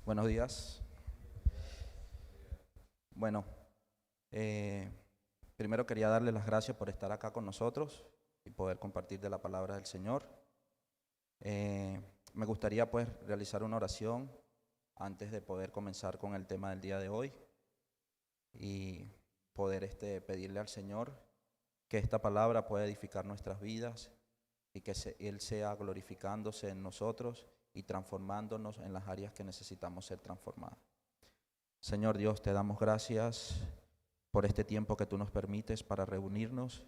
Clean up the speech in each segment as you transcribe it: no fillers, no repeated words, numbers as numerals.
Buenos días. Bueno, eh, primero quería darle las gracias por estar acá con nosotros y poder compartir de la palabra del Señor. Eh, Me gustaría pues realizar una oración antes de poder comenzar con el tema del día de hoy y poder pedirle al Señor que esta palabra pueda edificar nuestras vidas y que Él sea glorificándose en nosotros y transformándonos en las áreas que necesitamos ser transformadas. Señor Dios, te damos gracias por este tiempo que tú nos permites para reunirnos,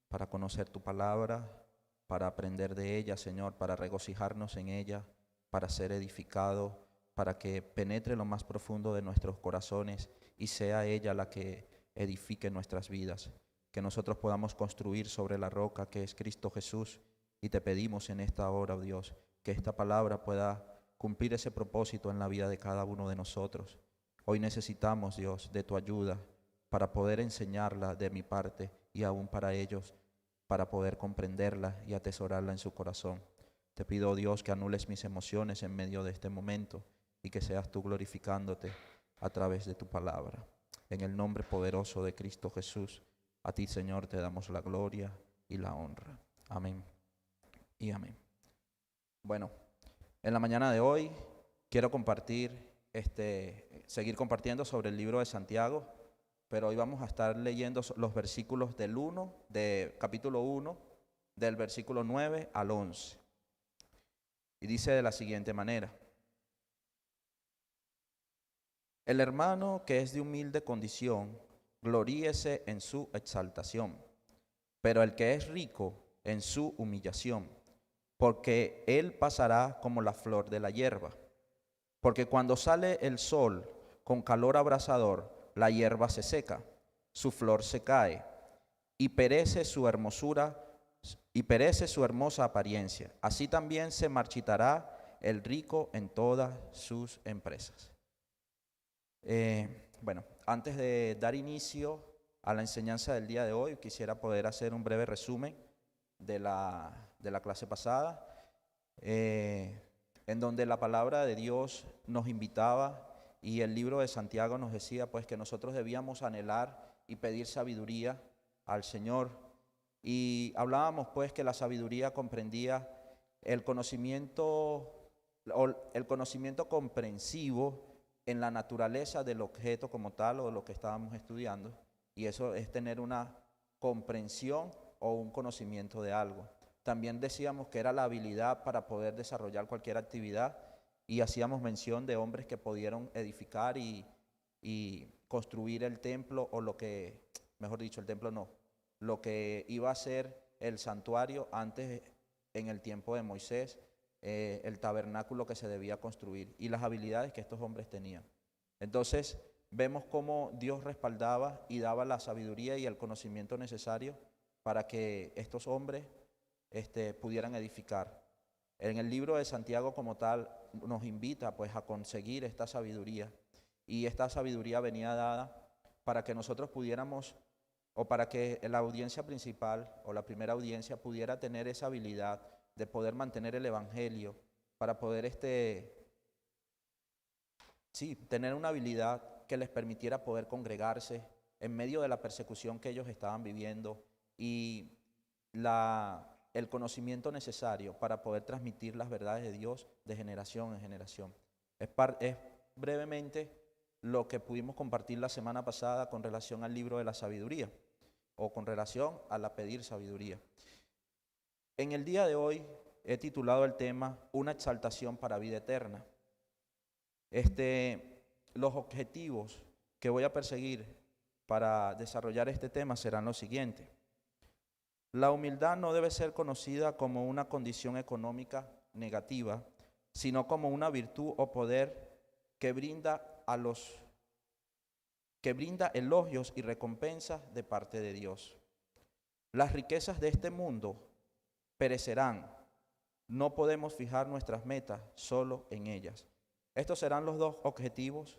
para conocer tu palabra, para aprender de ella, Señor, para regocijarnos en ella, para ser edificado, para que penetre lo más profundo de nuestros corazones y sea ella la que edifique nuestras vidas, que nosotros podamos construir sobre la roca que es Cristo Jesús. Y te pedimos en esta hora, oh Dios, que esta palabra pueda cumplir ese propósito en la vida de cada uno de nosotros. Hoy necesitamos, Dios, de tu ayuda para poder enseñarla de mi parte y aún para ellos, para poder comprenderla y atesorarla en su corazón. Te pido, Dios, que anules mis emociones en medio de este momento y que seas tú glorificándote a través de tu palabra. En el nombre poderoso de Cristo Jesús, a ti, Señor, te damos la gloria y la honra. Amén y amén. Bueno, en la mañana de hoy quiero seguir compartiendo sobre el libro de Santiago, pero hoy vamos a estar leyendo los versículos de capítulo 1, del versículo 9 al 11. Y dice de la siguiente manera: el hermano que es de humilde condición, gloríese en su exaltación, pero el que es rico en su humillación, porque él pasará como la flor de la hierba. Porque cuando sale el sol con calor abrasador, la hierba se seca, su flor se cae, y perece su hermosura, y perece su hermosa apariencia. Así también se marchitará el rico en todas sus empresas. Bueno, antes de dar inicio a la enseñanza del día de hoy, quisiera poder hacer un breve resumen de la clase pasada, en donde la palabra de Dios nos invitaba y el libro de Santiago nos decía pues que nosotros debíamos anhelar y pedir sabiduría al Señor. Y hablábamos pues que la sabiduría comprendía el conocimiento comprensivo en la naturaleza del objeto como tal o de lo que estábamos estudiando, y eso es tener una comprensión o un conocimiento de algo. También decíamos que era la habilidad para poder desarrollar cualquier actividad, y hacíamos mención de hombres que pudieron edificar y construir el templo, o lo que, mejor dicho, el templo no, lo que iba a ser el santuario antes, en el tiempo de Moisés, el tabernáculo que se debía construir y las habilidades que estos hombres tenían. Entonces vemos cómo Dios respaldaba y daba la sabiduría y el conocimiento necesario para que estos hombres pudieran edificar. En el libro de Santiago como tal nos invita pues a conseguir esta sabiduría, y esta sabiduría venía dada para que nosotros pudiéramos, o para que la audiencia principal o la primera audiencia pudiera tener esa habilidad de poder mantener el evangelio, para poder tener una habilidad que les permitiera poder congregarse en medio de la persecución que ellos estaban viviendo, y el conocimiento necesario para poder transmitir las verdades de Dios de generación en generación. Es brevemente lo que pudimos compartir la semana pasada con relación al libro de la sabiduría, o con relación a la pedir sabiduría. En el día de hoy he titulado el tema Una exaltación para vida eterna. Los objetivos que voy a perseguir para desarrollar este tema serán los siguientes. La humildad no debe ser conocida como una condición económica negativa, sino como una virtud o poder que brinda elogios y recompensas de parte de Dios. Las riquezas de este mundo perecerán. No podemos fijar nuestras metas solo en ellas. Estos serán los dos objetivos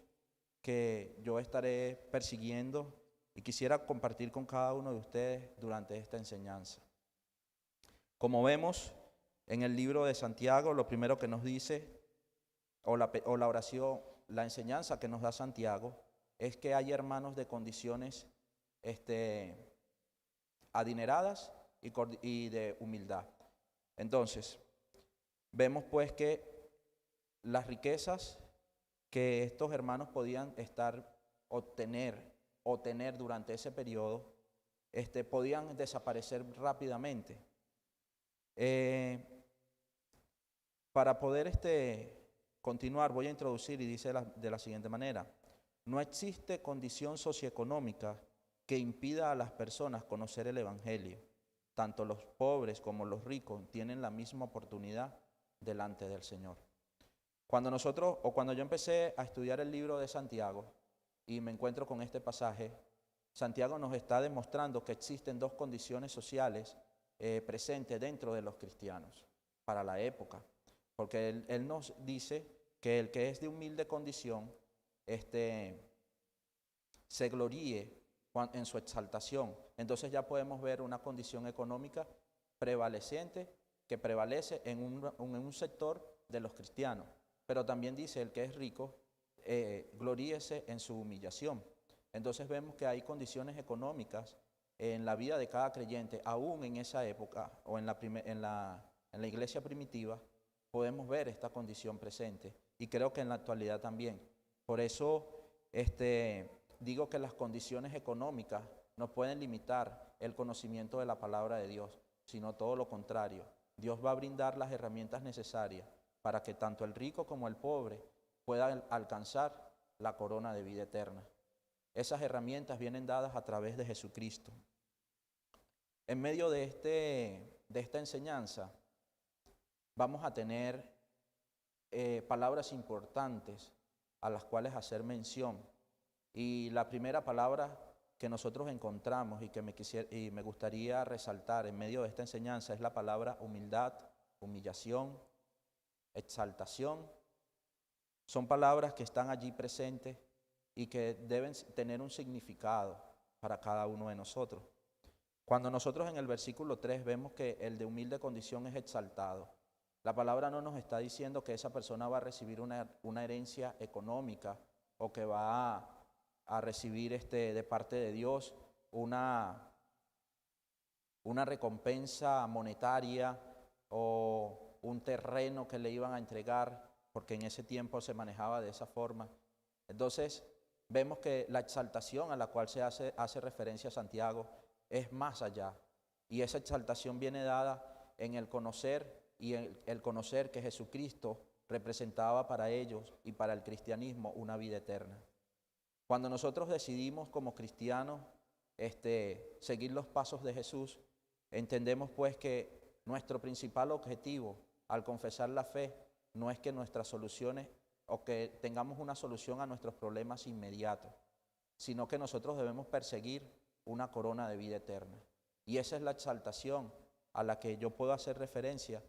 que yo estaré persiguiendo y quisiera compartir con cada uno de ustedes durante esta enseñanza. Como vemos en el libro de Santiago, lo primero que nos dice, o la oración, la enseñanza que nos da Santiago es que hay hermanos de condiciones adineradas y de humildad. Entonces, vemos pues que las riquezas que estos hermanos podían obtener durante ese periodo, podían desaparecer rápidamente. Para poder continuar, voy a introducir y dice de la siguiente manera: no existe condición socioeconómica que impida a las personas conocer el Evangelio. Tanto los pobres como los ricos tienen la misma oportunidad delante del Señor. Cuando yo empecé a estudiar el libro de Santiago y me encuentro con este pasaje, Santiago nos está demostrando que existen dos condiciones sociales presentes dentro de los cristianos para la época. Porque él nos dice que el que es de humilde condición se gloríe en su exaltación. Entonces ya podemos ver una condición económica prevaleciente que prevalece en un sector de los cristianos. Pero también dice el que es rico, gloríese en su humillación. Entonces vemos que hay condiciones económicas en la vida de cada creyente, aún en esa época o en la iglesia primitiva, podemos ver esta condición presente, y creo que en la actualidad también. Por eso digo que las condiciones económicas no pueden limitar el conocimiento de la palabra de Dios, sino todo lo contrario. Dios va a brindar las herramientas necesarias para que tanto el rico como el pobre puedan alcanzar la corona de vida eterna. Esas herramientas vienen dadas a través de Jesucristo. En medio de esta enseñanza vamos a tener palabras importantes a las cuales hacer mención. Y la primera palabra que nosotros encontramos y me gustaría resaltar en medio de esta enseñanza es la palabra humildad, humillación, exaltación. Son palabras que están allí presentes y que deben tener un significado para cada uno de nosotros. Cuando nosotros en el versículo 3 vemos que el de humilde condición es exaltado, la palabra no nos está diciendo que esa persona va a recibir una herencia económica o que va a recibir de parte de Dios una recompensa monetaria o un terreno que le iban a entregar, porque en ese tiempo se manejaba de esa forma. Entonces vemos que la exaltación a la cual se hace referencia Santiago es más allá, y esa exaltación viene dada en el conocer y el conocer que Jesucristo representaba para ellos y para el cristianismo una vida eterna. Cuando nosotros decidimos como cristianos seguir los pasos de Jesús, entendemos pues que nuestro principal objetivo al confesar la fe no es que nuestras soluciones o que tengamos una solución a nuestros problemas inmediatos, sino que nosotros debemos perseguir una corona de vida eterna. Y esa es la exaltación a la que yo puedo hacer referencia,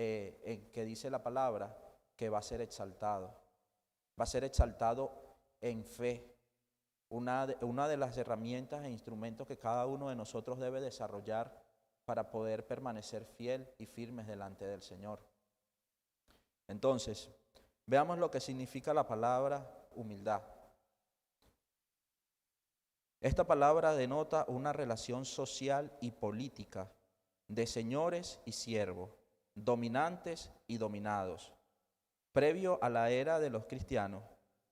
en que dice la palabra que va a ser exaltado. Va a ser exaltado en fe. Una de las herramientas e instrumentos que cada uno de nosotros debe desarrollar para poder permanecer fiel y firmes delante del Señor. Entonces, veamos lo que significa la palabra humildad. Esta palabra denota una relación social y política de señores y siervos, dominantes y dominados. Previo a la era de los cristianos,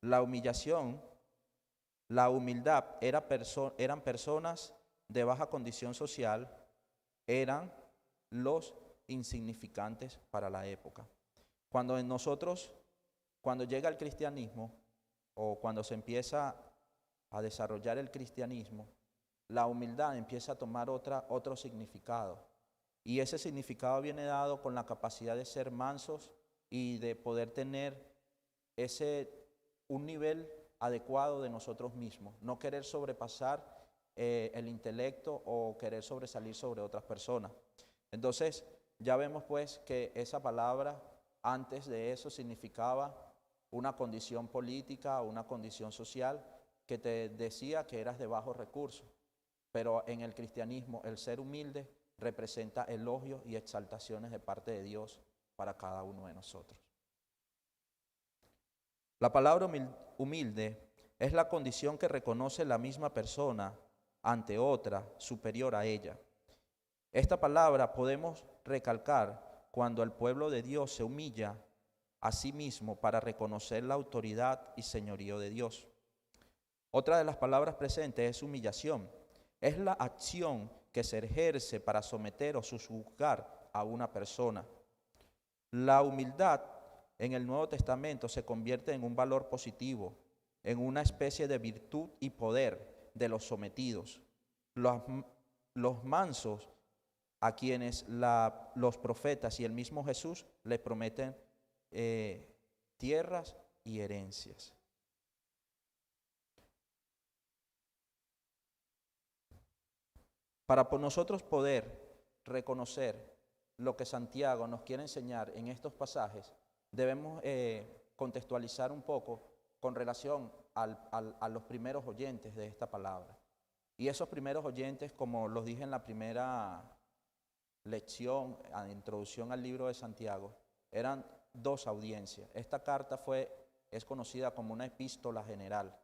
la humildad eran personas de baja condición social, eran los insignificantes para la época. Cuando llega el cristianismo o cuando se empieza a desarrollar el cristianismo, la humildad empieza a tomar otro significado. Y ese significado viene dado con la capacidad de ser mansos y de poder tener un nivel adecuado de nosotros mismos. No querer sobrepasar el intelecto o querer sobresalir sobre otras personas. Entonces, ya vemos pues que esa palabra antes de eso significaba una condición política o una condición social que te decía que eras de bajos recursos. Pero en el cristianismo el ser humilde representa elogios y exaltaciones de parte de Dios para cada uno de nosotros. La palabra humilde es la condición que reconoce la misma persona ante otra superior a ella. Esta palabra podemos recalcar cuando el pueblo de Dios se humilla a sí mismo para reconocer la autoridad y señorío de Dios. Otra de las palabras presentes es humillación. Es la acción que se ejerce para someter o sujuzgar a una persona. La humildad en el Nuevo Testamento se convierte en un valor positivo, en una especie de virtud y poder de los sometidos. Los mansos a quienes los profetas y el mismo Jesús les prometen tierras y herencias. Para nosotros poder reconocer lo que Santiago nos quiere enseñar en estos pasajes, debemos contextualizar un poco con relación a los primeros oyentes de esta palabra. Y esos primeros oyentes, como los dije en la primera lección, a introducción al libro de Santiago, eran dos audiencias. Esta carta es conocida como una epístola general,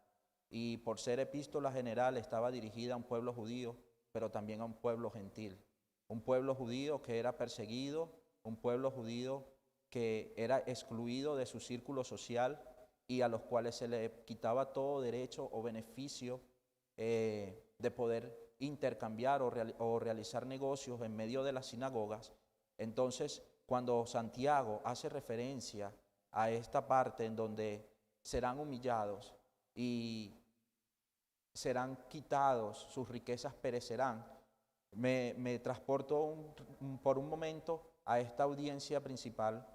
y por ser epístola general estaba dirigida a un pueblo judío, pero también a un pueblo gentil. Un pueblo judío que era perseguido, un pueblo judío que era excluido de su círculo social y a los cuales se le quitaba todo derecho o beneficio de poder intercambiar o realizar negocios en medio de las sinagogas. Entonces, cuando Santiago hace referencia a esta parte en donde serán humillados y serán quitados, sus riquezas perecerán, me transporto por un momento a esta audiencia principal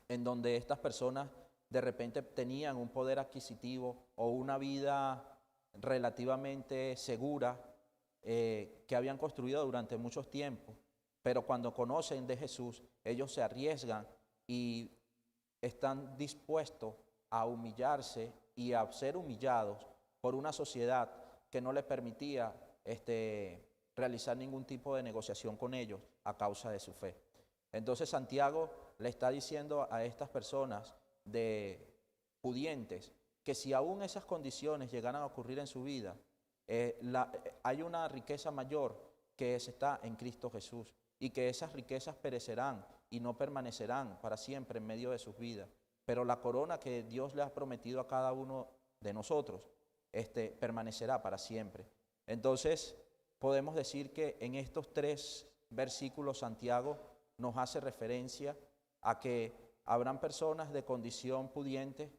en donde estas personas de repente tenían un poder adquisitivo o una vida relativamente segura que habían construido durante muchos tiempos, pero cuando conocen de Jesús, ellos se arriesgan y están dispuestos a humillarse y a ser humillados por una sociedad que no les permitía realizar ningún tipo de negociación con ellos a causa de su fe. Entonces Santiago le está diciendo a estas personas pudientes que si aún esas condiciones llegaran a ocurrir en su vida, hay una riqueza mayor que está en Cristo Jesús, y que esas riquezas perecerán y no permanecerán para siempre en medio de sus vidas, pero la corona que Dios le ha prometido a cada uno de nosotros permanecerá para siempre. Entonces podemos decir que en estos 3 versículos Santiago nos hace referencia a que habrán personas de condición pudiente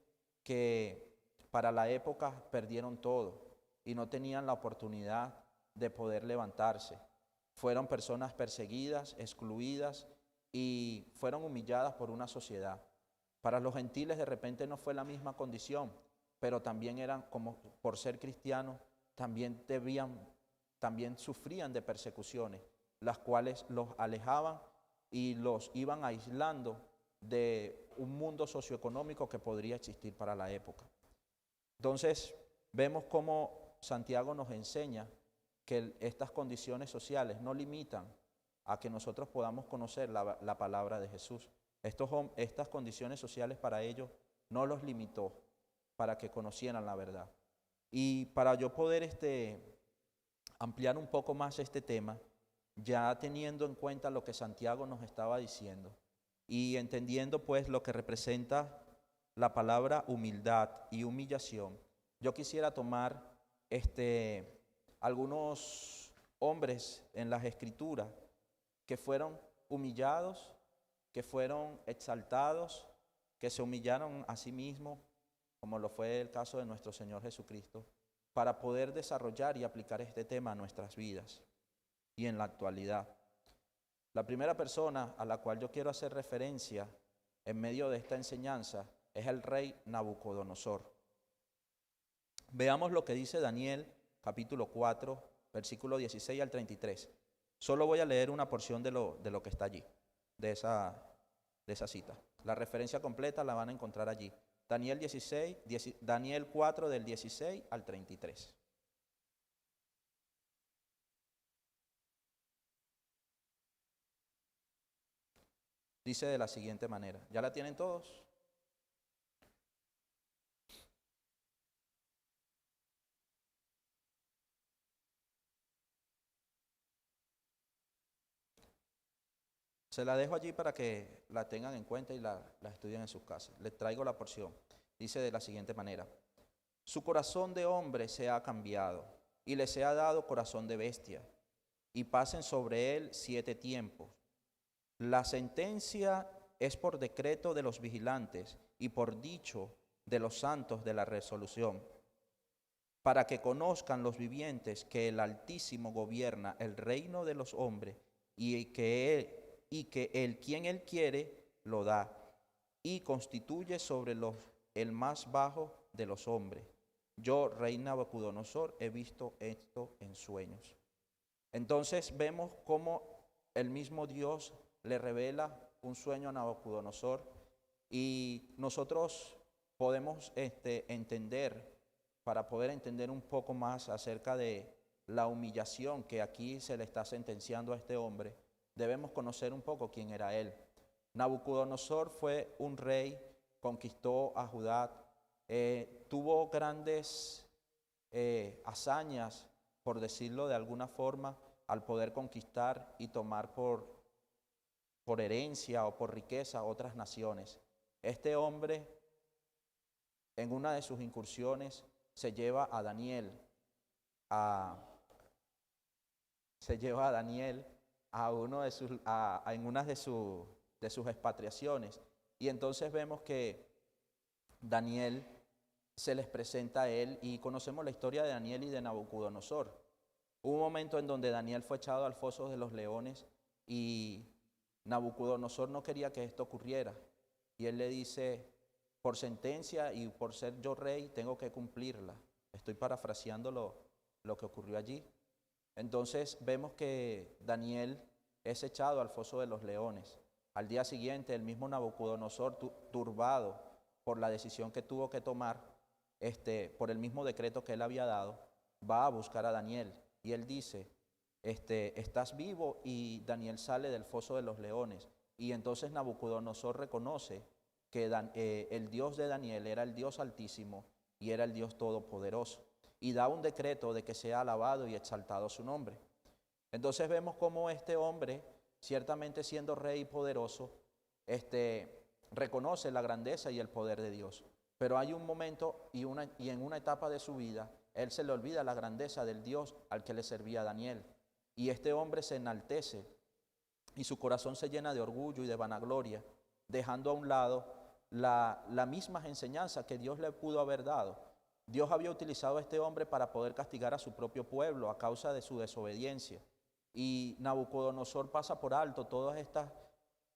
que para la época perdieron todo y no tenían la oportunidad de poder levantarse. Fueron personas perseguidas, excluidas y fueron humilladas por una sociedad. Para los gentiles de repente no fue la misma condición, pero también eran, como por ser cristianos, también sufrían de persecuciones, las cuales los alejaban y los iban aislando de un mundo socioeconómico que podría existir para la época. Entonces, vemos cómo Santiago nos enseña que estas condiciones sociales no limitan a que nosotros podamos conocer la palabra de Jesús. Estas condiciones sociales para ellos no los limitó para que conocieran la verdad. Y para yo poder ampliar un poco más este tema, ya teniendo en cuenta lo que Santiago nos estaba diciendo y entendiendo pues lo que representa la palabra humildad y humillación, yo quisiera tomar algunos hombres en las Escrituras que fueron humillados, que fueron exaltados, que se humillaron a sí mismos, como lo fue el caso de nuestro Señor Jesucristo, para poder desarrollar y aplicar este tema a nuestras vidas y en la actualidad. La primera persona a la cual yo quiero hacer referencia en medio de esta enseñanza es el rey Nabucodonosor. Veamos lo que dice Daniel, capítulo 4, versículo 16 al 33. Solo voy a leer una porción de lo que está allí, de esa cita. La referencia completa la van a encontrar allí. Daniel 4 del 16 al 33. Dice de la siguiente manera. ¿Ya la tienen todos? Se la dejo allí para que la tengan en cuenta y la estudien en sus casas. Les traigo la porción. Dice de la siguiente manera: su corazón de hombre se ha cambiado y le se ha dado corazón de bestia, y pasen sobre él 7 tiempos. La sentencia es por decreto de los vigilantes y por dicho de los santos de la resolución, para que conozcan los vivientes que el Altísimo gobierna el reino de los hombres y que él quien él quiere lo da y constituye sobre el más bajo de los hombres. Yo, rey Nabucodonosor, he visto esto en sueños. Entonces vemos cómo el mismo Dios le revela un sueño a Nabucodonosor, y nosotros podemos entender, para poder entender un poco más acerca de la humillación que aquí se le está sentenciando a este hombre, debemos conocer un poco quién era él. Nabucodonosor fue un rey, conquistó a Judá, tuvo grandes hazañas, por decirlo de alguna forma, al poder conquistar y tomar por herencia o por riqueza otras naciones. Este hombre, en una de sus incursiones, se lleva a Daniel en una de sus expatriaciones. Y entonces vemos que Daniel se les presenta a él, y conocemos la historia de Daniel y de Nabucodonosor. Hubo un momento en donde Daniel fue echado al foso de los leones y Nabucodonosor no quería que esto ocurriera. Y él le dice: por sentencia y por ser yo rey, tengo que cumplirla. Estoy parafraseando lo que ocurrió allí. Entonces vemos que Daniel es echado al foso de los leones. Al día siguiente, el mismo Nabucodonosor, turbado por la decisión que tuvo que tomar, por el mismo decreto que él había dado, va a buscar a Daniel. Y él dice: estás vivo. Y Daniel sale del foso de los leones. Y entonces Nabucodonosor reconoce que el Dios de Daniel era el Dios Altísimo y era el Dios Todopoderoso, y da un decreto de que sea alabado y exaltado su nombre. Entonces vemos cómo este hombre, ciertamente siendo rey y poderoso, reconoce la grandeza y el poder de Dios. Pero hay un momento y en una etapa de su vida, él se le olvida la grandeza del Dios al que le servía Daniel. Y este hombre se enaltece y su corazón se llena de orgullo y de vanagloria, dejando a un lado la misma enseñanza que Dios le pudo haber dado. Dios había utilizado a este hombre para poder castigar a su propio pueblo a causa de su desobediencia. Y Nabucodonosor pasa por alto todas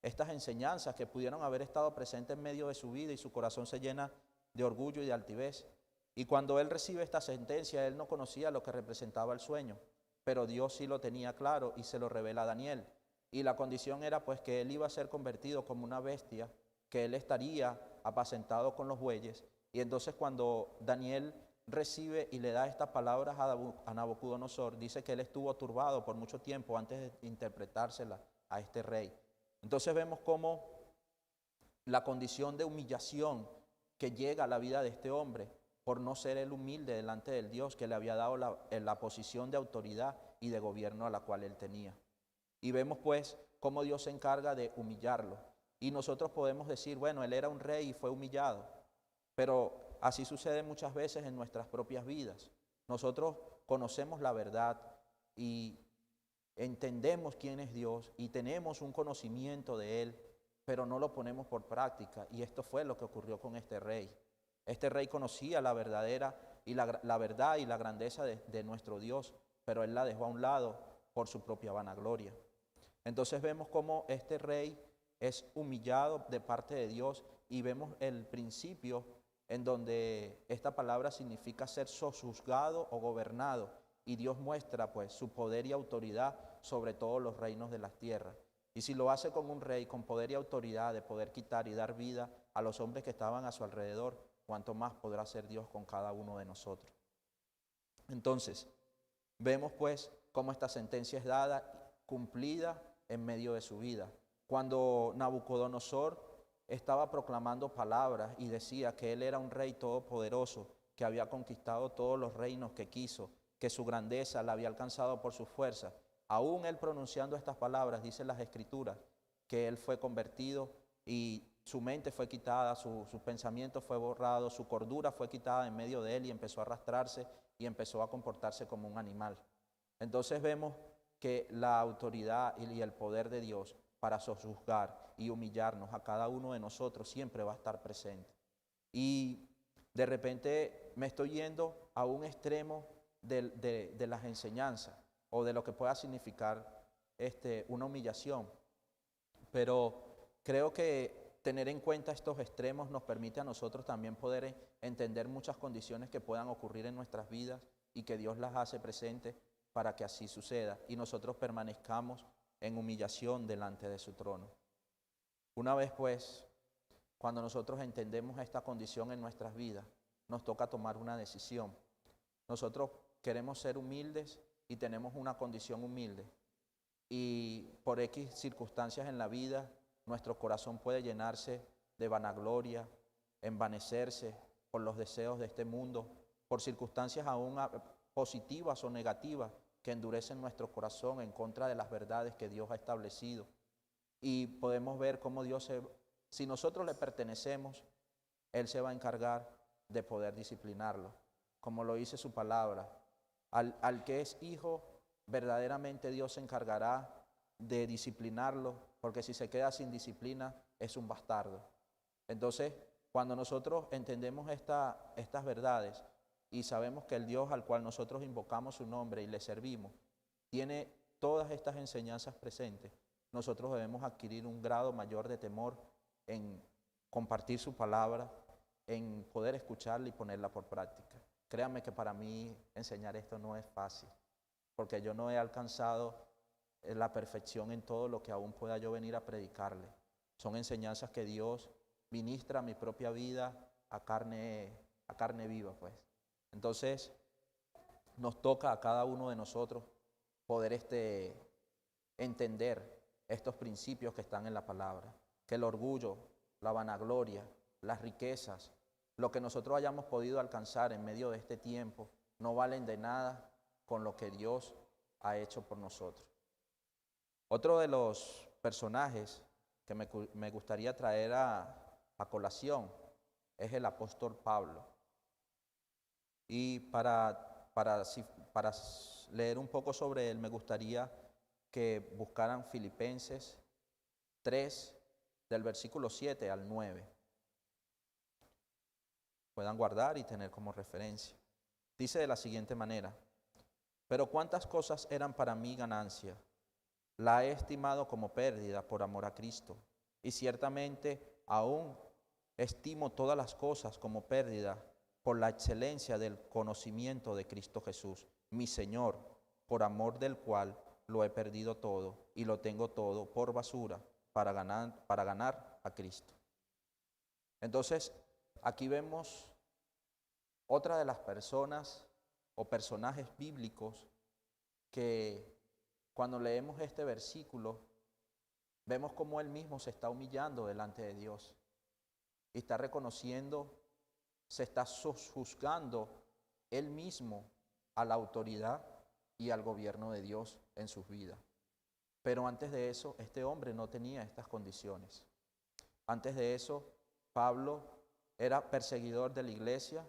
estas enseñanzas que pudieron haber estado presentes en medio de su vida, y su corazón se llena de orgullo y de altivez. Y cuando él recibe esta sentencia, él no conocía lo que representaba el sueño, pero Dios sí lo tenía claro y se lo revela a Daniel. Y la condición era pues que él iba a ser convertido como una bestia, que él estaría apacentado con los bueyes. Y entonces cuando Daniel recibe y le da estas palabras a Nabucodonosor, dice que él estuvo turbado por mucho tiempo antes de interpretársela a este rey. Entonces vemos cómo la condición de humillación que llega a la vida de este hombre, por no ser él humilde delante del Dios que le había dado la posición de autoridad y de gobierno a la cual él tenía. Y vemos pues cómo Dios se encarga de humillarlo. Y nosotros podemos decir: bueno, él era un rey y fue humillado. Pero así sucede muchas veces en nuestras propias vidas. Nosotros conocemos la verdad y entendemos quién es Dios y tenemos un conocimiento de Él, pero no lo ponemos por práctica. Y esto fue lo que ocurrió con este rey. Este rey conocía la verdad y la grandeza de nuestro Dios, pero él la dejó a un lado por su propia vanagloria. Entonces vemos cómo este rey es humillado de parte de Dios, y vemos el principio en donde esta palabra significa ser sojuzgado o gobernado, y Dios muestra pues su poder y autoridad sobre todos los reinos de las tierras. Y si lo hace con un rey con poder y autoridad de poder quitar y dar vida a los hombres que estaban a su alrededor, cuánto más podrá hacer Dios con cada uno de nosotros. Entonces, vemos pues cómo esta sentencia es dada, cumplida en medio de su vida. Cuando Nabucodonosor estaba proclamando palabras y decía que él era un rey todopoderoso, que había conquistado todos los reinos que quiso, que su grandeza la había alcanzado por su fuerza, aún él pronunciando estas palabras, dicen las Escrituras, que él fue convertido y su mente fue quitada, su pensamiento fue borrado, su cordura fue quitada en medio de él y empezó a arrastrarse y empezó a comportarse como un animal. Entonces vemos que la autoridad y el poder de Dios para sojuzgar y humillarnos a cada uno de nosotros siempre va a estar presente. Y de repente me estoy yendo a un extremo de las enseñanzas o de lo que pueda significar una humillación, pero creo que tener en cuenta estos extremos nos permite a nosotros también poder entender muchas condiciones que puedan ocurrir en nuestras vidas y que Dios las hace presentes para que así suceda y nosotros permanezcamos en humillación delante de su trono. Una vez pues, cuando nosotros entendemos esta condición en nuestras vidas, nos toca tomar una decisión. Nosotros queremos ser humildes y tenemos una condición humilde. Y por X circunstancias en la vida, nuestro corazón puede llenarse de vanagloria, envanecerse por los deseos de este mundo, por circunstancias aún positivas o negativas que endurecen nuestro corazón en contra de las verdades que Dios ha establecido. Y podemos ver cómo Dios, si nosotros le pertenecemos, Él se va a encargar de poder disciplinarlo, como lo dice su palabra. Al que es hijo, verdaderamente Dios se encargará de disciplinarlo, porque si se queda sin disciplina es un bastardo. Entonces, cuando nosotros entendemos estas verdades y sabemos que el Dios al cual nosotros invocamos su nombre y le servimos, tiene todas estas enseñanzas presentes, nosotros debemos adquirir un grado mayor de temor en compartir su palabra, en poder escucharla y ponerla por práctica. Créanme que para mí enseñar esto no es fácil, porque yo no he alcanzado la perfección en todo lo que aún pueda yo venir a predicarle. Son enseñanzas que Dios ministra a mi propia vida a carne viva, pues. Entonces, nos toca a cada uno de nosotros poder entender estos principios que están en la palabra, que el orgullo, la vanagloria, las riquezas, lo que nosotros hayamos podido alcanzar en medio de este tiempo, no valen de nada con lo que Dios ha hecho por nosotros. Otro de los personajes que me gustaría traer a colación es el apóstol Pablo. Y para leer un poco sobre él, me gustaría que buscaran Filipenses 3, del versículo 7 al 9. Puedan guardar y tener como referencia. Dice de la siguiente manera: pero cuántas cosas eran para mí ganancia, la he estimado como pérdida por amor a Cristo, y ciertamente aún estimo todas las cosas como pérdida por la excelencia del conocimiento de Cristo Jesús, mi Señor, por amor del cual lo he perdido todo y lo tengo todo por basura para ganar a Cristo. Entonces, aquí vemos otra de las personas o personajes bíblicos que cuando leemos este versículo, vemos cómo él mismo se está humillando delante de Dios y está reconociendo, se está sojuzgando él mismo a la autoridad y al gobierno de Dios en sus vidas. Pero antes de eso, este hombre no tenía estas condiciones. Antes de eso, Pablo era perseguidor de la iglesia,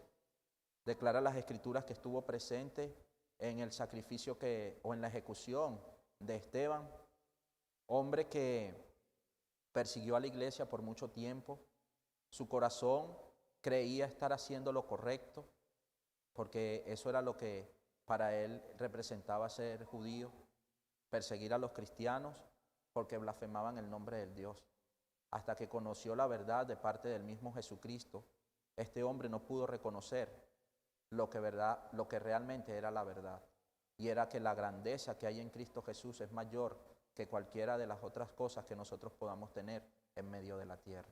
declara las escrituras que estuvo presente en el sacrificio o en la ejecución de Esteban, hombre que persiguió a la iglesia por mucho tiempo. Su corazón creía estar haciendo lo correcto, porque eso era lo que para él representaba ser judío, perseguir a los cristianos porque blasfemaban el nombre del Dios. Hasta que conoció la verdad de parte del mismo Jesucristo, este hombre no pudo reconocer lo que realmente era la verdad, y era que la grandeza que hay en Cristo Jesús es mayor que cualquiera de las otras cosas que nosotros podamos tener en medio de la tierra.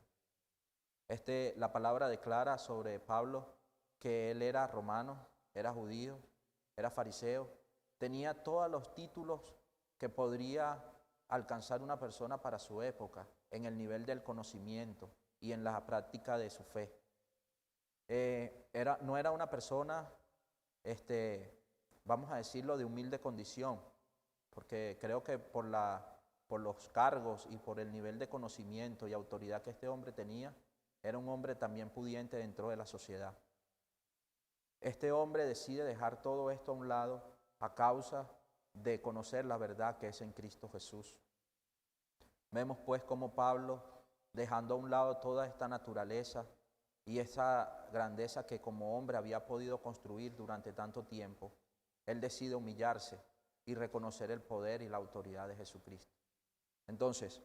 La palabra declara sobre Pablo que él era romano, era judío, era fariseo, tenía todos los títulos que podría alcanzar una persona para su época en el nivel del conocimiento y en la práctica de su fe. No era una persona, vamos a decirlo, de humilde condición, porque creo que por la por los cargos y por el nivel de conocimiento y autoridad que este hombre tenía, era un hombre también pudiente dentro de la sociedad. Este hombre decide dejar todo esto a un lado a causa de conocer la verdad que es en Cristo Jesús. Vemos pues cómo Pablo, dejando a un lado toda esta naturaleza y esa grandeza que como hombre había podido construir durante tanto tiempo, él decide humillarse y reconocer el poder y la autoridad de Jesucristo. Entonces,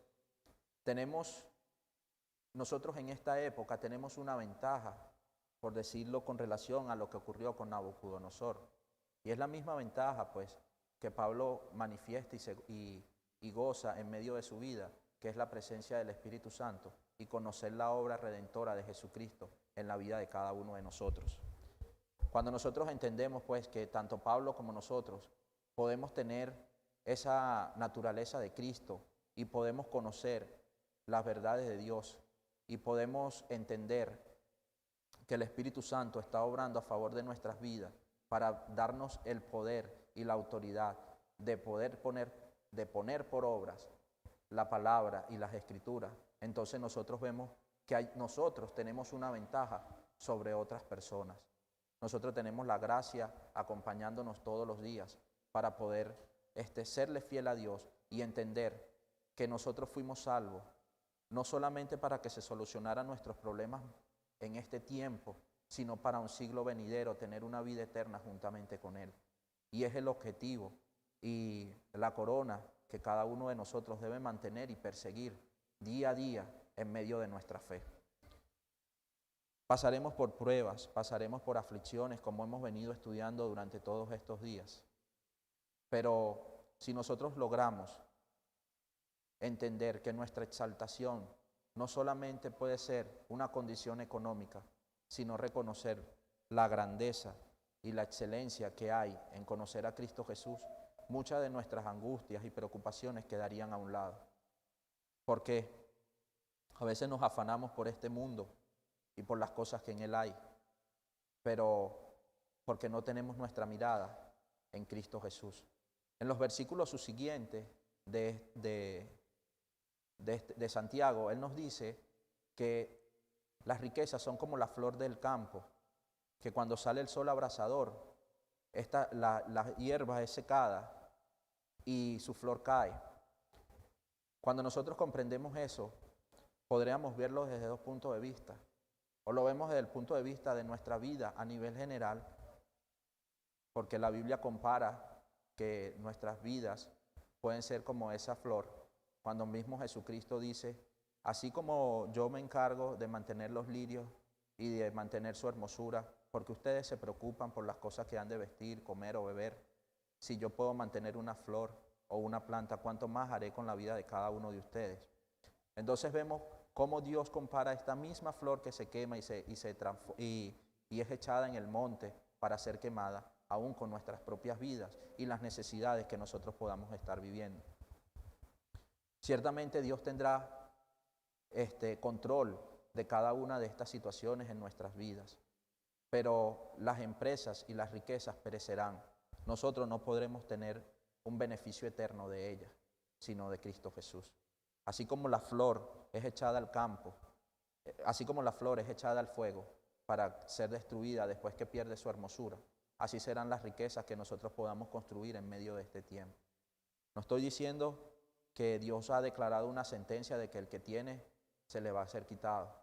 nosotros en esta época tenemos una ventaja, por decirlo, con relación a lo que ocurrió con Nabucodonosor. Y es la misma ventaja, pues, que Pablo manifiesta y goza en medio de su vida, que es la presencia del Espíritu Santo y conocer la obra redentora de Jesucristo en la vida de cada uno de nosotros. Cuando nosotros entendemos, pues, que tanto Pablo como nosotros podemos tener esa naturaleza de Cristo y podemos conocer las verdades de Dios y podemos entender que el Espíritu Santo está obrando a favor de nuestras vidas para darnos el poder y la autoridad de poder poner por obras la palabra y las escrituras, entonces nosotros vemos que nosotros tenemos una ventaja sobre otras personas. Nosotros tenemos la gracia acompañándonos todos los días para poder serle fiel a Dios y entender que nosotros fuimos salvos, no solamente para que se solucionaran nuestros problemas en este tiempo, sino para un siglo venidero, tener una vida eterna juntamente con Él. Y es el objetivo y la corona que cada uno de nosotros debe mantener y perseguir día a día en medio de nuestra fe. Pasaremos por pruebas, pasaremos por aflicciones, como hemos venido estudiando durante todos estos días. Pero si nosotros logramos entender que nuestra exaltación no solamente puede ser una condición económica, sino reconocer la grandeza y la excelencia que hay en conocer a Cristo Jesús, muchas de nuestras angustias y preocupaciones quedarían a un lado. Porque a veces nos afanamos por este mundo y por las cosas que en él hay, pero porque no tenemos nuestra mirada en Cristo Jesús. En los versículos subsiguientes de Santiago, él nos dice que las riquezas son como la flor del campo, que cuando sale el sol abrasador, la hierba es secada y su flor cae. Cuando nosotros comprendemos eso, podríamos verlo desde dos puntos de vista. O lo vemos desde el punto de vista de nuestra vida a nivel general, porque la Biblia compara que nuestras vidas pueden ser como esa flor, cuando mismo Jesucristo dice, así como yo me encargo de mantener los lirios y de mantener su hermosura, porque ustedes se preocupan por las cosas que han de vestir, comer o beber, si yo puedo mantener una flor o una planta, ¿cuánto más haré con la vida de cada uno de ustedes? Entonces vemos cómo Dios compara esta misma flor que se quema y es echada en el monte para ser quemada, aún con nuestras propias vidas y las necesidades que nosotros podamos estar viviendo. Ciertamente Dios tendrá control de cada una de estas situaciones en nuestras vidas, pero las empresas y las riquezas perecerán. Nosotros no podremos tener un beneficio eterno de ellas, sino de Cristo Jesús. Así como la flor es echada al campo, así como la flor es echada al fuego para ser destruida después que pierde su hermosura, así serán las riquezas que nosotros podamos construir en medio de este tiempo. No estoy diciendo que Dios ha declarado una sentencia de que el que tiene se le va a ser quitado,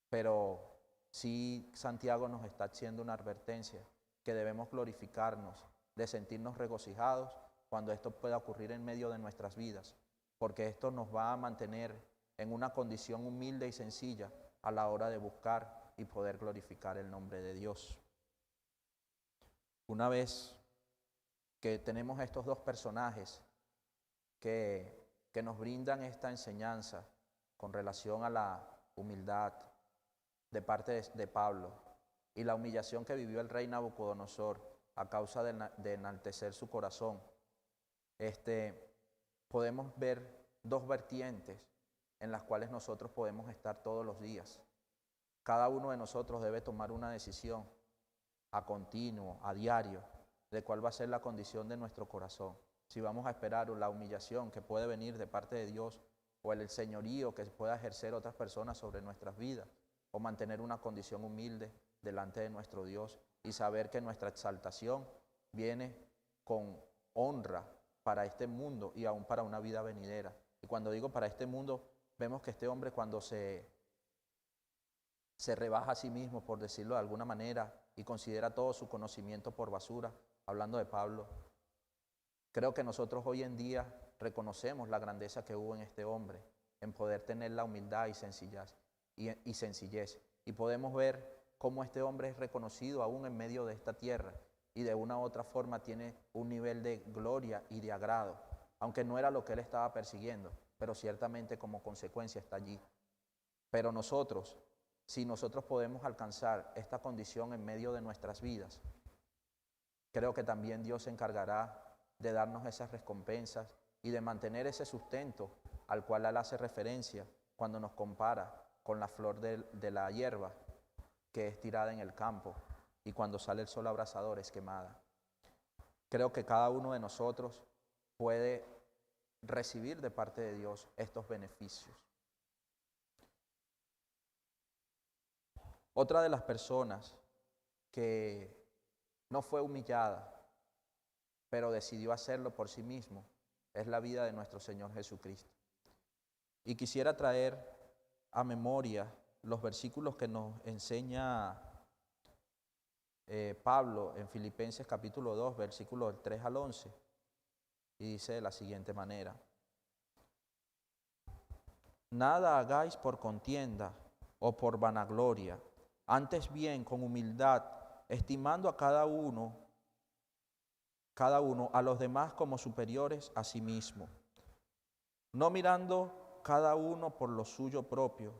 pero sí Santiago nos está haciendo una advertencia que debemos glorificarnos, de sentirnos regocijados cuando esto pueda ocurrir en medio de nuestras vidas, porque esto nos va a mantener en una condición humilde y sencilla a la hora de buscar y poder glorificar el nombre de Dios. Una vez que tenemos estos dos personajes que nos brindan esta enseñanza con relación a la humildad de parte de Pablo y la humillación que vivió el rey Nabucodonosor a causa de enaltecer su corazón, podemos ver dos vertientes en las cuales nosotros podemos estar todos los días. Cada uno de nosotros debe tomar una decisión a continuo, a diario, de cuál va a ser la condición de nuestro corazón. si vamos a esperar la humillación que puede venir de parte de Dios, o el señorío que pueda ejercer otras personas sobre nuestras vidas, o mantener una condición humilde delante de nuestro Dios y saber que nuestra exaltación viene con honra para este mundo y aún para una vida venidera. Y cuando digo para este mundo, vemos que este hombre cuando se rebaja a sí mismo, por decirlo de alguna manera, y considera todo su conocimiento por basura, hablando de Pablo, creo que nosotros hoy en día reconocemos la grandeza que hubo en este hombre, en poder tener la humildad y sencillez. Y podemos ver cómo este hombre es reconocido aún en medio de esta tierra y de una u otra forma tiene un nivel de gloria y de agrado, aunque no era lo que él estaba persiguiendo, pero ciertamente como consecuencia está allí. Pero nosotros, si nosotros podemos alcanzar esta condición en medio de nuestras vidas, creo que también Dios se encargará de darnos esas recompensas y de mantener ese sustento al cual Él hace referencia cuando nos compara con la flor de la hierba que es tirada en el campo y cuando sale el sol abrasador es quemada. Creo que cada uno de nosotros puede recibir de parte de Dios estos beneficios. Otra de las personas que no fue humillada, pero decidió hacerlo por sí mismo, es la vida de nuestro Señor Jesucristo. Y quisiera traer a memoria los versículos que nos enseña Pablo en Filipenses capítulo 2, versículos del 3 al 11, y dice de la siguiente manera: nada hagáis por contienda o por vanagloria, antes bien con humildad, estimando a cada uno a los demás como superiores a sí mismo, no mirando cada uno por lo suyo propio,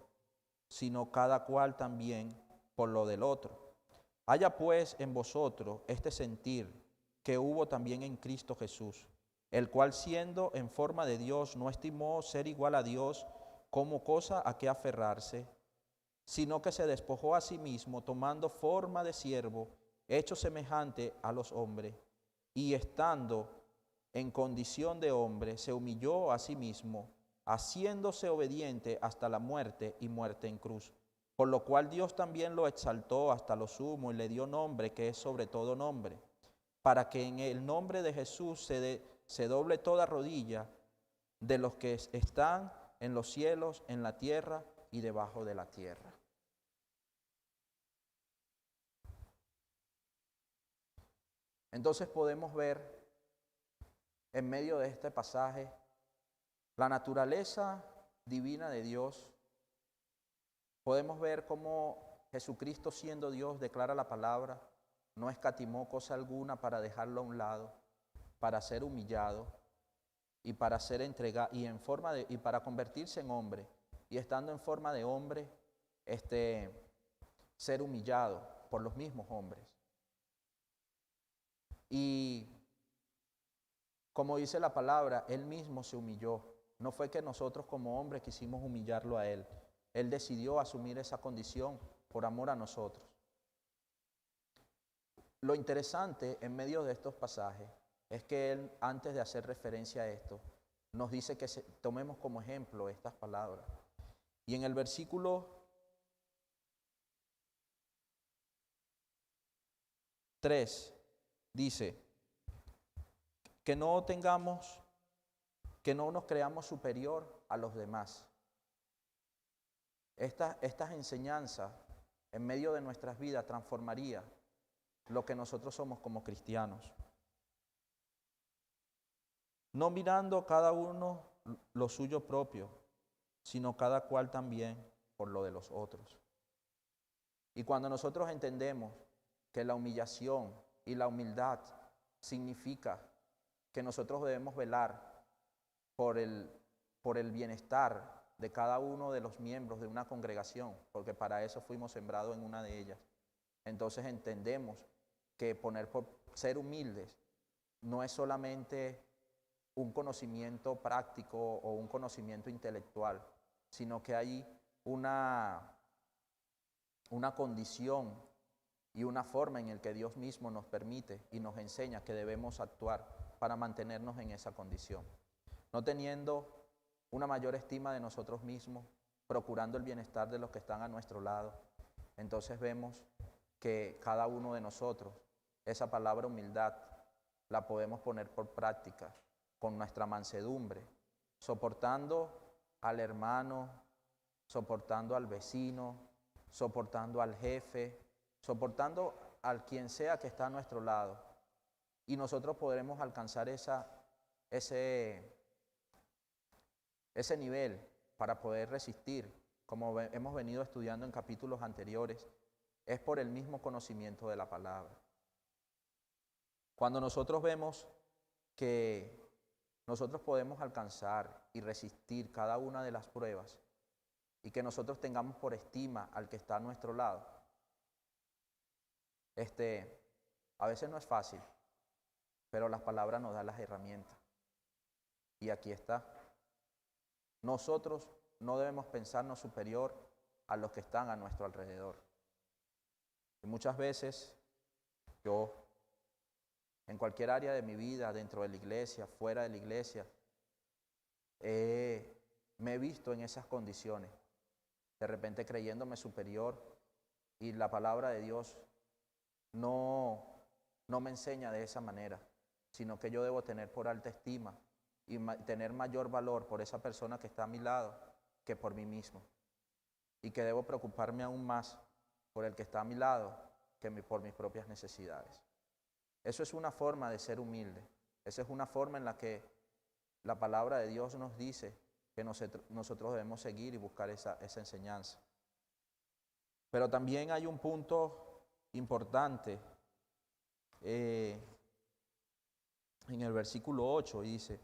sino cada cual también por lo del otro. Haya pues en vosotros este sentir que hubo también en Cristo Jesús, el cual siendo en forma de Dios no estimó ser igual a Dios como cosa a que aferrarse, sino que se despojó a sí mismo, tomando forma de siervo, hecho semejante a los hombres, y estando en condición de hombre, se humilló a sí mismo, haciéndose obediente hasta la muerte y muerte en cruz. Por lo cual Dios también lo exaltó hasta lo sumo y le dio nombre que es sobre todo nombre, para que en el nombre de Jesús se doble toda rodilla de los que están en los cielos, en la tierra y debajo de la tierra. Entonces podemos ver en medio de este pasaje la naturaleza divina de Dios. Podemos ver cómo Jesucristo, siendo Dios, declara la palabra, no escatimó cosa alguna para dejarlo a un lado, para ser humillado y para ser entregado y para convertirse en hombre, y estando en forma de hombre, ser humillado por los mismos hombres. Y como dice la palabra, Él mismo se humilló. No fue que nosotros como hombres quisimos humillarlo a Él. Él decidió asumir esa condición por amor a nosotros. Lo interesante en medio de estos pasajes es que Él, antes de hacer referencia a esto, nos dice que tomemos como ejemplo estas palabras. Y en el versículo 3 dice que no nos creamos superior a los demás. Estas enseñanzas en medio de nuestras vidas transformaría lo que nosotros somos como cristianos. No mirando cada uno lo suyo propio, sino cada cual también por lo de los otros. Y cuando nosotros entendemos que la humillación y la humildad significa que nosotros debemos velar por el bienestar de cada uno de los miembros de una congregación, porque para eso fuimos sembrados en una de ellas. Entonces entendemos que por ser humildes no es solamente un conocimiento práctico o un conocimiento intelectual, sino que hay una condición y una forma en la que Dios mismo nos permite y nos enseña que debemos actuar para mantenernos en esa condición. No teniendo una mayor estima de nosotros mismos, procurando el bienestar de los que están a nuestro lado, entonces vemos que cada uno de nosotros, esa palabra humildad, la podemos poner por práctica con nuestra mansedumbre, soportando al hermano, soportando al vecino, soportando al jefe, soportando al quien sea que está a nuestro lado. Y nosotros podremos alcanzar ese nivel para poder resistir, como hemos venido estudiando en capítulos anteriores, es por el mismo conocimiento de la palabra. Cuando nosotros vemos que nosotros podemos alcanzar y resistir cada una de las pruebas y que nosotros tengamos por estima al que está a nuestro lado, a veces no es fácil, pero las palabras nos dan las herramientas. Y aquí está. Nosotros no debemos pensarnos superior a los que están a nuestro alrededor. Y muchas veces yo, en cualquier área de mi vida, dentro de la iglesia, fuera de la iglesia, me he visto en esas condiciones, de repente creyéndome superior, y la palabra de Dios no me enseña de esa manera, sino que yo debo tener por alta estima y tener mayor valor por esa persona que está a mi lado que por mí mismo, y que debo preocuparme aún más por el que está a mi lado que por mis propias necesidades. Eso es una forma de ser humilde. Esa es una forma en la que la palabra de Dios nos dice que nosotros debemos seguir y buscar esa enseñanza. Pero también hay un punto importante en el versículo 8, dice: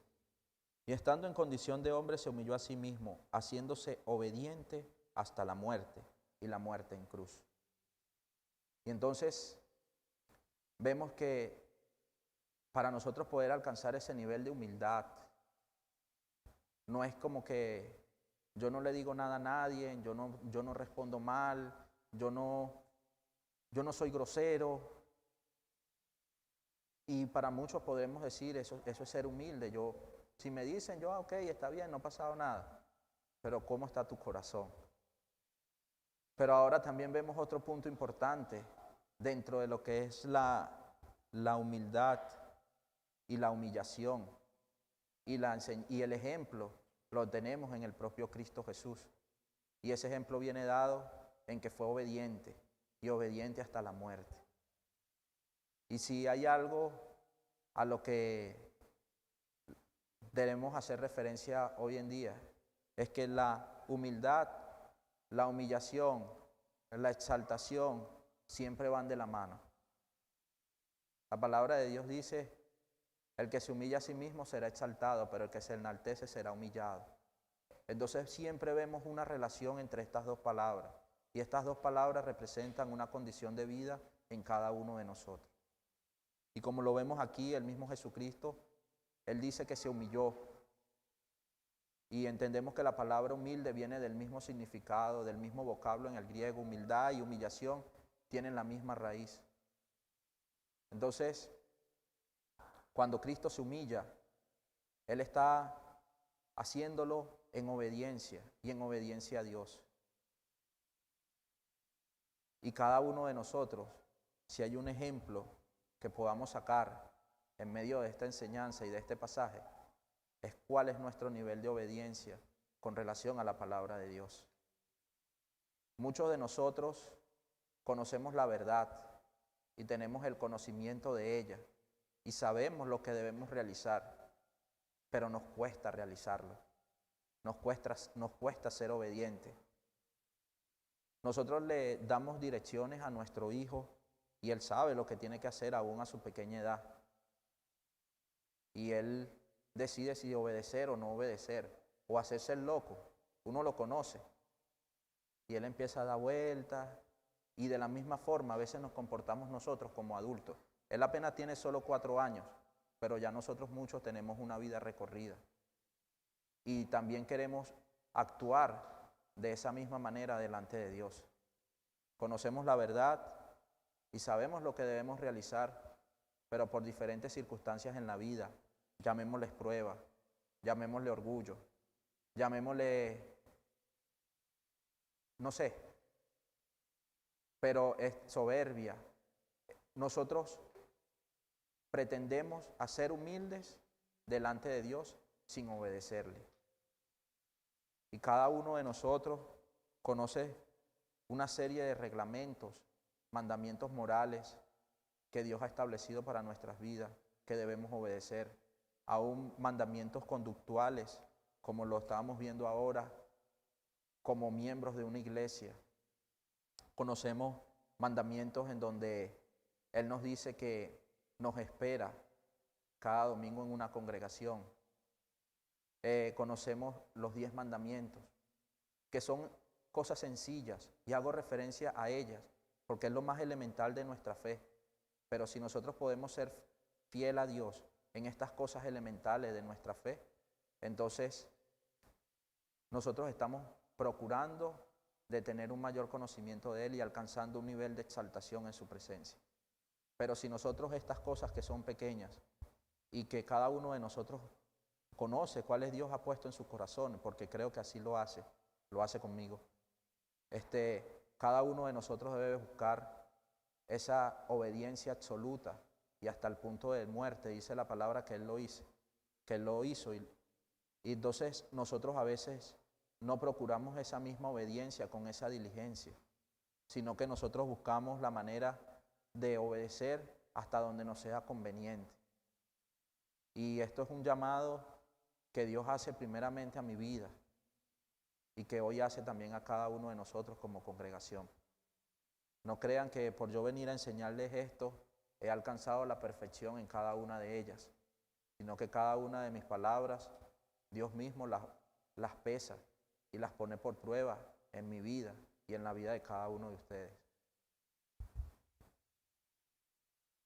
y estando en condición de hombre se humilló a sí mismo, haciéndose obediente hasta la muerte, y la muerte en cruz. Y entonces vemos que para nosotros poder alcanzar ese nivel de humildad, no es como que yo no le digo nada a nadie, yo no respondo mal, yo no soy grosero. Y para muchos podemos decir, eso es ser humilde. Si me dicen, ok, está bien, no ha pasado nada. Pero ¿cómo está tu corazón? Pero ahora también vemos otro punto importante dentro de lo que es la humildad y la humillación. Y el ejemplo lo tenemos en el propio Cristo Jesús. Y ese ejemplo viene dado en que fue obediente, y obediente hasta la muerte. Y si hay algo a lo que debemos hacer referencia hoy en día, es que la humildad, la humillación, la exaltación siempre van de la mano. La palabra de Dios dice: el que se humilla a sí mismo será exaltado, pero el que se enaltece será humillado. Entonces siempre vemos una relación entre estas dos palabras, y estas dos palabras representan una condición de vida en cada uno de nosotros. Y como lo vemos aquí, el mismo Jesucristo, Él dice que se humilló. Y entendemos que la palabra humilde viene del mismo significado, del mismo vocablo en el griego. Humildad y humillación tienen la misma raíz. Entonces, cuando Cristo se humilla, Él está haciéndolo en obediencia, y en obediencia a Dios. Y cada uno de nosotros, si hay un ejemplo que podamos sacar en medio de esta enseñanza y de este pasaje, es cuál es nuestro nivel de obediencia con relación a la palabra de Dios. Muchos de nosotros conocemos la verdad y tenemos el conocimiento de ella y sabemos lo que debemos realizar, pero nos cuesta realizarlo, nos cuesta ser obedientes. Nosotros le damos direcciones a nuestro hijo y él sabe lo que tiene que hacer aún a su pequeña edad. Y él decide si obedecer o no obedecer, o hacerse el loco. Uno lo conoce. Y él empieza a dar vueltas, y de la misma forma a veces nos comportamos nosotros como adultos. Él apenas tiene solo 4 años, pero ya nosotros muchos tenemos una vida recorrida. Y también queremos actuar de esa misma manera delante de Dios. Conocemos la verdad y sabemos lo que debemos realizar, pero por diferentes circunstancias en la vida llamémosles prueba, llamémosle orgullo, llamémosle, no sé, pero es soberbia. Nosotros pretendemos ser humildes delante de Dios sin obedecerle. Y cada uno de nosotros conoce una serie de reglamentos, mandamientos morales que Dios ha establecido para nuestras vidas, que debemos obedecer. Aún mandamientos conductuales, como lo estábamos viendo ahora, como miembros de una iglesia. Conocemos mandamientos en donde Él nos dice que nos espera cada domingo en una congregación. Conocemos los 10 mandamientos, que son cosas sencillas, y hago referencia a ellas, porque es lo más elemental de nuestra fe. Pero si nosotros podemos ser fiel a Dios en estas cosas elementales de nuestra fe, entonces nosotros estamos procurando de tener un mayor conocimiento de Él y alcanzando un nivel de exaltación en su presencia. Pero si nosotros estas cosas que son pequeñas y que cada uno de nosotros conoce cuáles Dios ha puesto en su corazón, porque creo que así lo hace conmigo, cada uno de nosotros debe buscar esa obediencia absoluta y hasta el punto de muerte. Dice la palabra que Él lo hizo. Y entonces nosotros a veces no procuramos esa misma obediencia con esa diligencia, sino que nosotros buscamos la manera de obedecer hasta donde nos sea conveniente. Y esto es un llamado que Dios hace primeramente a mi vida y que hoy hace también a cada uno de nosotros como congregación. No crean que por yo venir a enseñarles esto he alcanzado la perfección en cada una de ellas, sino que cada una de mis palabras Dios mismo las pesa y las pone por prueba en mi vida y en la vida de cada uno de ustedes.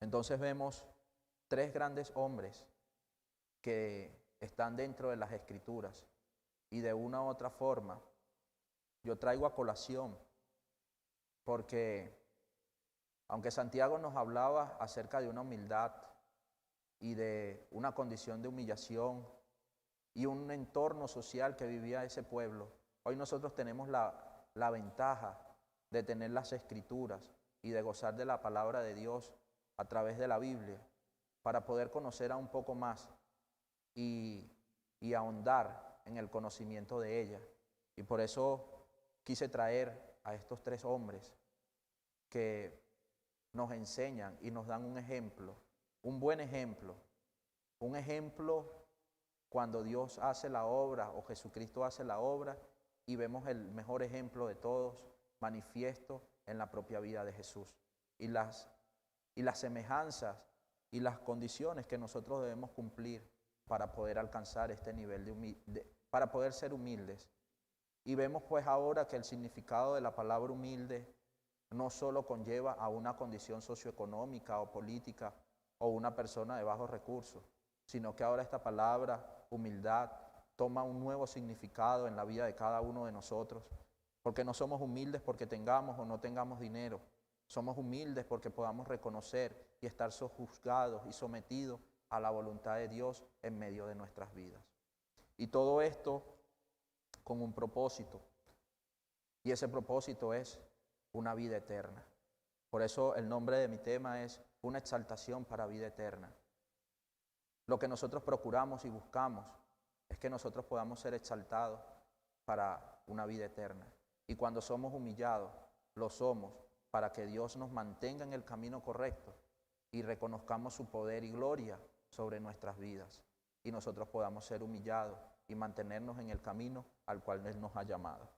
Entonces vemos 3 grandes hombres que están dentro de las Escrituras, y de una u otra forma yo traigo a colación, porque aunque Santiago nos hablaba acerca de una humildad y de una condición de humillación y un entorno social que vivía ese pueblo, hoy nosotros tenemos la ventaja de tener las Escrituras y de gozar de la palabra de Dios a través de la Biblia, para poder conocer a un poco más y ahondar en el conocimiento de ella. Y por eso quise traer a estos 3 hombres que nos enseñan y nos dan un ejemplo, un buen ejemplo, un ejemplo cuando Dios hace la obra o Jesucristo hace la obra, y vemos el mejor ejemplo de todos manifiesto en la propia vida de Jesús, y las semejanzas y las condiciones que nosotros debemos cumplir para poder alcanzar este nivel para poder ser humildes. Y vemos pues ahora que el significado de la palabra humilde no solo conlleva a una condición socioeconómica o política o una persona de bajos recursos, sino que ahora esta palabra humildad toma un nuevo significado en la vida de cada uno de nosotros, porque no somos humildes porque tengamos o no tengamos dinero. Somos humildes porque podamos reconocer y estar sojuzgados y sometidos a la voluntad de Dios en medio de nuestras vidas. Y todo esto con un propósito, y ese propósito es una vida eterna. Por eso el nombre de mi tema es una exaltación para vida eterna. Lo que nosotros procuramos y buscamos es que nosotros podamos ser exaltados para una vida eterna. Y cuando somos humillados, lo somos para que Dios nos mantenga en el camino correcto y reconozcamos su poder y gloria sobre nuestras vidas, y nosotros podamos ser humillados y mantenernos en el camino al cual Él nos ha llamado.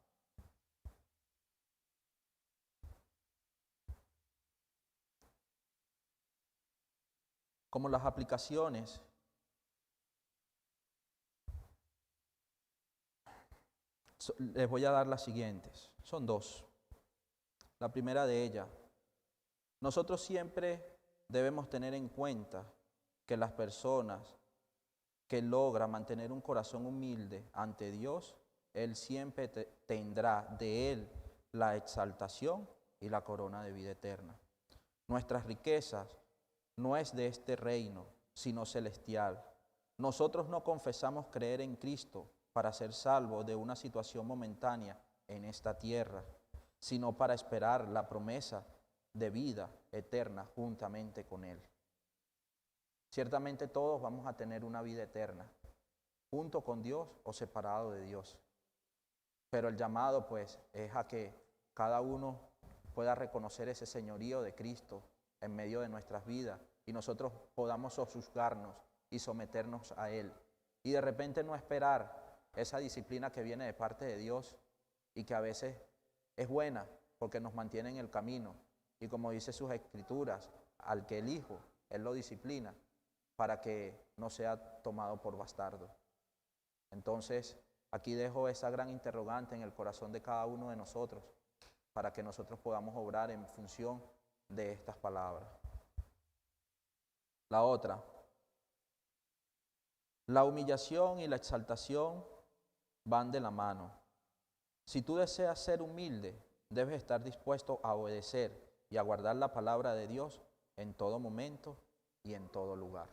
Como las aplicaciones, les voy a dar las siguientes. Son 2. La primera de ellas, nosotros siempre debemos tener en cuenta que las personas que logran mantener un corazón humilde ante Dios, Él siempre tendrá de Él la exaltación y la corona de vida eterna. Nuestras riquezas no es de este reino, sino celestial. nosotros no confesamos creer en Cristo para ser salvos de una situación momentánea en esta tierra, sino para esperar la promesa de vida eterna juntamente con Él. Ciertamente todos vamos a tener una vida eterna, junto con Dios o separado de Dios. Pero el llamado pues es a que cada uno pueda reconocer ese señorío de Cristo en medio de nuestras vidas y nosotros podamos sojuzgarnos y someternos a Él. Y de repente no esperar esa disciplina que viene de parte de Dios y que a veces es buena porque nos mantiene en el camino. Y como dice sus escrituras, al que elijo, Él lo disciplina para que no sea tomado por bastardo. Entonces, aquí dejo esa gran interrogante en el corazón de cada uno de nosotros para que nosotros podamos obrar en función de estas palabras. La otra, la humillación y la exaltación van de la mano. Si tú deseas ser humilde, debes estar dispuesto a obedecer y a guardar la palabra de Dios en todo momento y en todo lugar.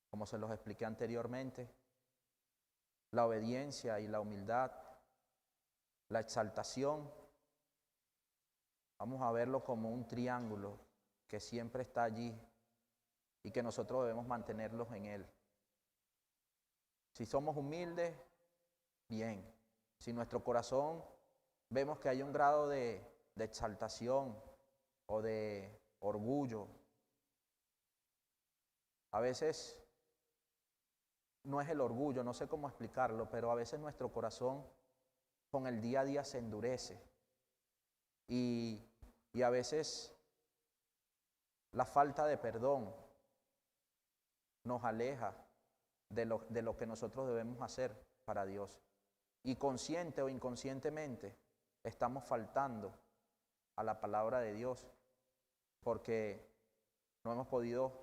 Como se los expliqué anteriormente, la obediencia y la humildad, la exaltación, vamos a verlo como un triángulo que siempre está allí y que nosotros debemos mantenerlos en él. Si somos humildes, bien. Si nuestro corazón vemos que hay un grado de exaltación o de orgullo, a veces no es el orgullo, no sé cómo explicarlo, pero a veces nuestro corazón con el día a día se endurece y a veces la falta de perdón nos aleja de lo que nosotros debemos hacer para Dios. Y consciente o inconscientemente estamos faltando a la palabra de Dios porque no hemos podido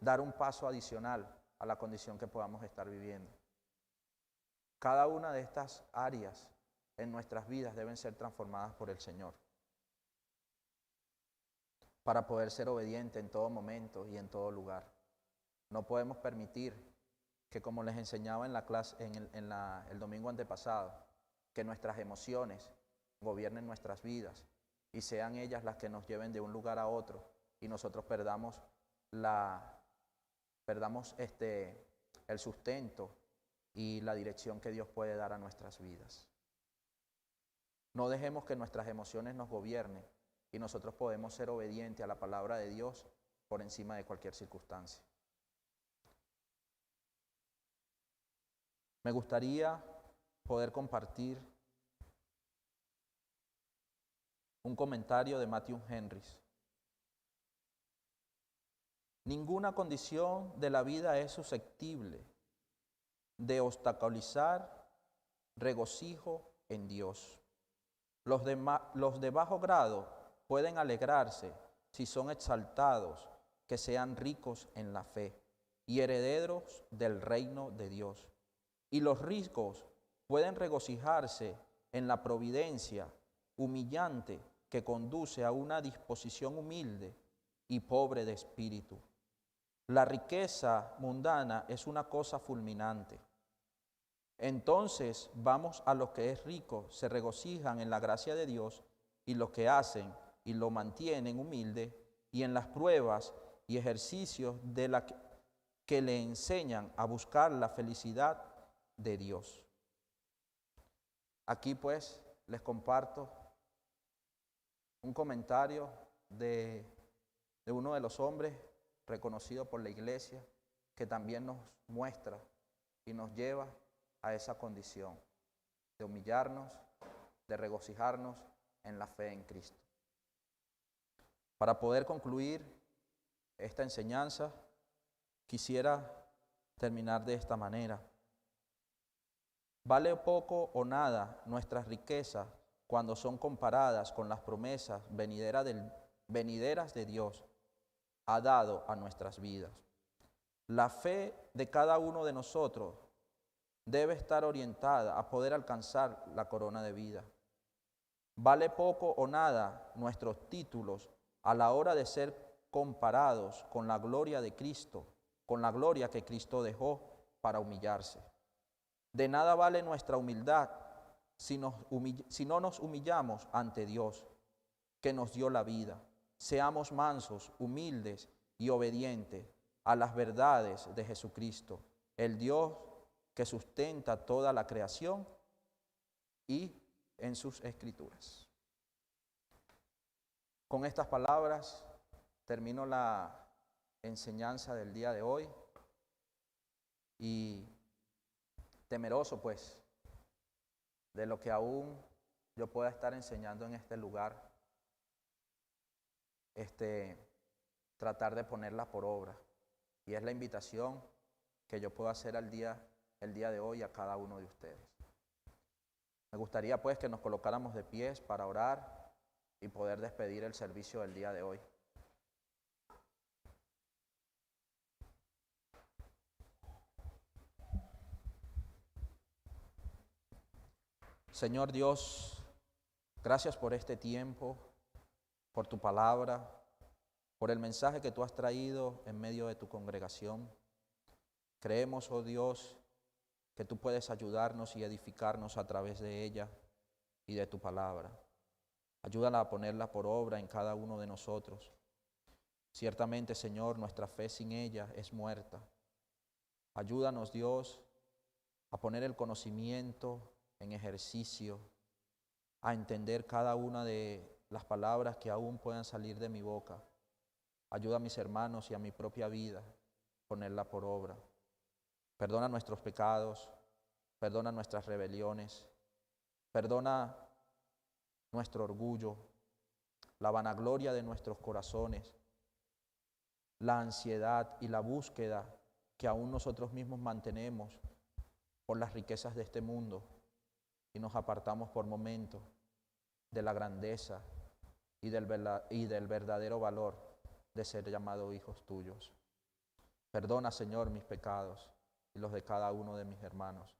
dar un paso adicional a la condición que podamos estar viviendo. Cada una de estas áreas en nuestras vidas deben ser transformadas por el Señor para poder ser obediente en todo momento y en todo lugar. No podemos permitir que, como les enseñaba en la clase, el domingo antepasado, que nuestras emociones gobiernen nuestras vidas y sean ellas las que nos lleven de un lugar a otro y nosotros perdamos el sustento y la dirección que Dios puede dar a nuestras vidas. No dejemos que nuestras emociones nos gobiernen y nosotros podemos ser obedientes a la palabra de Dios por encima de cualquier circunstancia. Me gustaría poder compartir un comentario de Matthew Henrys. Ninguna condición de la vida es susceptible de obstaculizar regocijo en Dios. Los de bajo grado pueden alegrarse si son exaltados, que sean ricos en la fe y herederos del reino de Dios. Y los ricos pueden regocijarse en la providencia humillante que conduce a una disposición humilde y pobre de espíritu. La riqueza mundana es una cosa fulminante. Entonces vamos a los que es rico, se regocijan en la gracia de Dios y lo que hacen y lo mantienen humilde y en las pruebas y ejercicios de la que le enseñan a buscar la felicidad de Dios. Aquí pues les comparto un comentario de uno de los hombres reconocido por la iglesia que también nos muestra y nos lleva a esa condición de humillarnos, de regocijarnos en la fe en Cristo. Para poder concluir esta enseñanza, quisiera terminar de esta manera. Vale poco o nada nuestras riquezas cuando son comparadas con las promesas venideras de Dios ha dado a nuestras vidas. La fe de cada uno de nosotros debe estar orientada a poder alcanzar la corona de vida. Vale poco o nada nuestros títulos a la hora de ser comparados con la gloria de Cristo, con la gloria que Cristo dejó para humillarse. De nada vale nuestra humildad si no nos humillamos ante Dios, que nos dio la vida. Seamos mansos, humildes y obedientes a las verdades de Jesucristo, el Dios que sustenta toda la creación y en sus escrituras. Con estas palabras termino la enseñanza del día de hoy y temeroso pues de lo que aún yo pueda estar enseñando en este lugar, tratar de ponerla por obra. Y es la invitación que yo puedo hacer el día de hoy a cada uno de ustedes. Me gustaría pues que nos colocáramos de pies para orar y poder despedir el servicio del día de hoy. Señor Dios, gracias por este tiempo, por tu palabra, por el mensaje que tú has traído en medio de tu congregación. Creemos, oh Dios, que tú puedes ayudarnos y edificarnos a través de ella y de tu palabra. Ayúdala a ponerla por obra en cada uno de nosotros. Ciertamente, Señor, nuestra fe sin ella es muerta. Ayúdanos, Dios, a poner el conocimiento en ejercicio, a entender cada una de las palabras que aún puedan salir de mi boca. Ayuda a mis hermanos y a mi propia vida a ponerla por obra. Perdona nuestros pecados, perdona nuestras rebeliones, perdona nuestro orgullo, la vanagloria de nuestros corazones, la ansiedad y la búsqueda que aún nosotros mismos mantenemos por las riquezas de este mundo y nos apartamos por momentos de la grandeza y del verdadero valor de ser llamados hijos tuyos. Perdona, Señor, mis pecados y los de cada uno de mis hermanos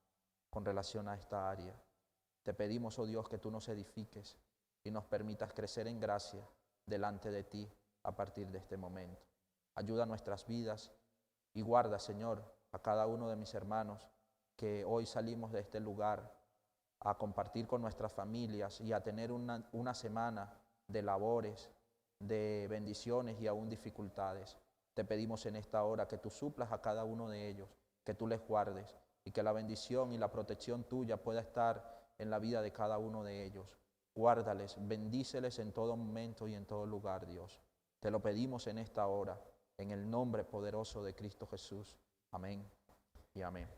con relación a esta área. Te pedimos, oh Dios, que tú nos edifiques y nos permitas crecer en gracia delante de ti a partir de este momento. Ayuda a nuestras vidas y guarda, Señor, a cada uno de mis hermanos que hoy salimos de este lugar a compartir con nuestras familias y a tener una semana de labores, de bendiciones y aún dificultades. Te pedimos en esta hora que tú suplas a cada uno de ellos, que tú les guardes y que la bendición y la protección tuya pueda estar en la vida de cada uno de ellos. Guárdales, bendíceles en todo momento y en todo lugar, Dios. Te lo pedimos en esta hora, en el nombre poderoso de Cristo Jesús. Amén y amén.